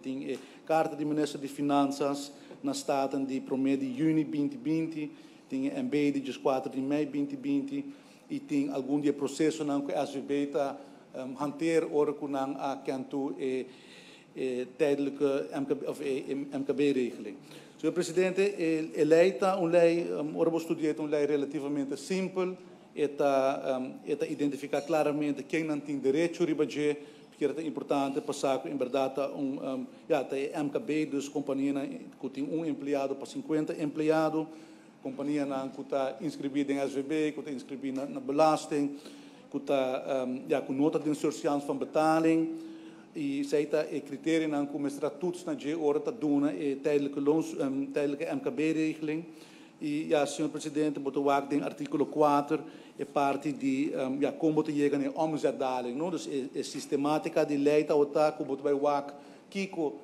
Tem carta do Ministro de Finanças na Staten de 1 de junho de 2020, tem MB de 4 de maio de 2020 e tem algum dia processo não que a SVB está hanteer ora kunang a kanto tijdelijke MKB-regeling. Senhor Presidente, a lei está ora vou estudar uma lei relativamente simples, está identificar claramente quem não tem direito a ribager, porque é importante passar que, em verdade, tem MKB, dus companhia que tem empregado para 50 empregados, companhia que está inscrevida em SVB, que está inscrevida na belasting, que está com nota de inserção van betaling, e zij criteriën aan komen statuts na je ora doen tijdelijke MKB-regeling. E senhor presidente, moet ook den artikel 4 é parte de como te chega na omzetdaling, não? Dus a sistemática de lei tá outra que botou vai wak kiko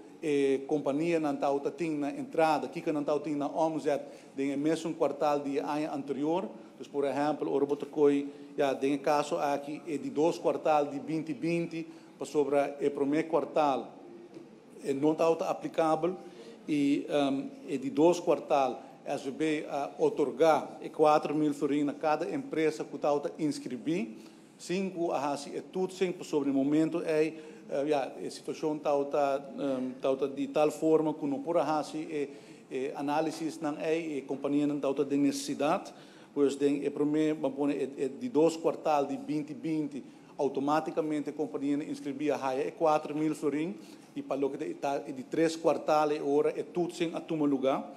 companhia não tá outra tem na entrada, kiko não tá outra na omzet de mesmo quartal de ano anterior. Dus por exemplo, ora botou coi tem caso aqui é de 2 quartal de 2020 para sobre o primeiro quartal não está aplicável e de 2 quartal a SVB otorgar 4.000 florins a cada empresa que está inscrever, 5 a tudo 5 sobre o momento a situação está de tal forma que não por análise não a companhia não está de necessidade, pois o primeiro de 2 quartal de 2020 automaticamente a companhia inscrevia a 4.000 florins e para o que de 3 quartais ora tudo sem a tomar lugar.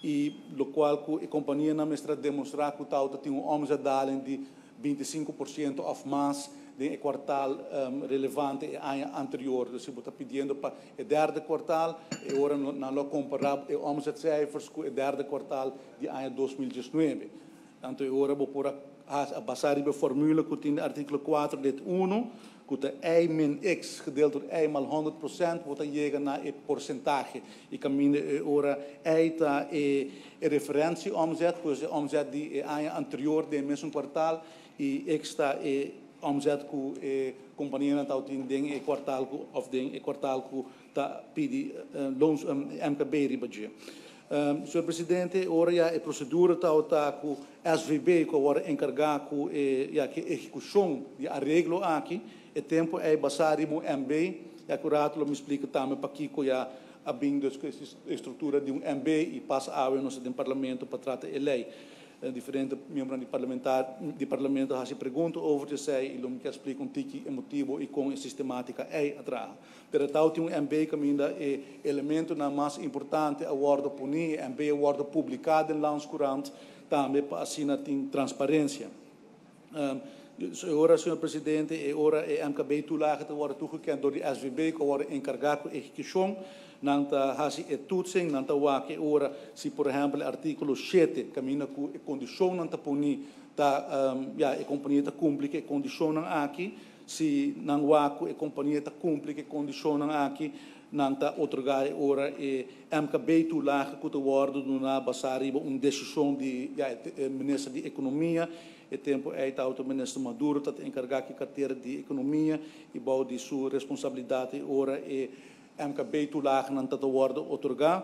E o qual a companhia não mestra demonstrar que o tem omzetdaling de 25% ou mais de quartal relevante no ano anterior. Dus você está pedindo para o derde quartal e agora não comparar o omzetcijfers com o derde quartal de ano 2019. Então agora vou por a basar a formula que tem no artigo 4 de 1 que é min x gedeeld door y mal 100%, wordt dan chega na porcentagem. E caminho ora está a referência omzet, pois a omzet de ano anterior de mesmo quartal e extra omzet que a companhia não tem em quartal of den quartal que está pedi loans MKB ribadia. Senhor Presidente, ora a procedura está com SVB que agora encarregado com a execução de arreglo aqui. O tempo é basado no MB, e a curato me explica também para que a abrindo a estrutura de MB e passa a no parlamento para tratar a lei. Diferentes membros do parlamento se perguntam over se e ele me explica tiki o motivo e com a sistemática atrás. Pero tal tem MB que ainda é elemento na mais importante a ordem punir, MB a ordem publicada em Landscourant também para assinar tem transparência. Agora, senhor presidente, agora é MKB toelagen te worden toegekend door de SVB, que worden encarregado com execução. Nanta hasi toetsing, nanta wake ora, se por exemplo, artículo 7, caminha com a condição nanta puni, a companhia ta cumpre que condição não aqui, se não wake a companhia ta cumpre que condição não aqui, nanta otorgar ora e MKB toelagen que te worden na basari decisão de ministro de economia. O tempo é o ministro Maduro está encarregado de carteira de economia e bom de sua responsabilidade ora é MKB toelagen não está worden otorgar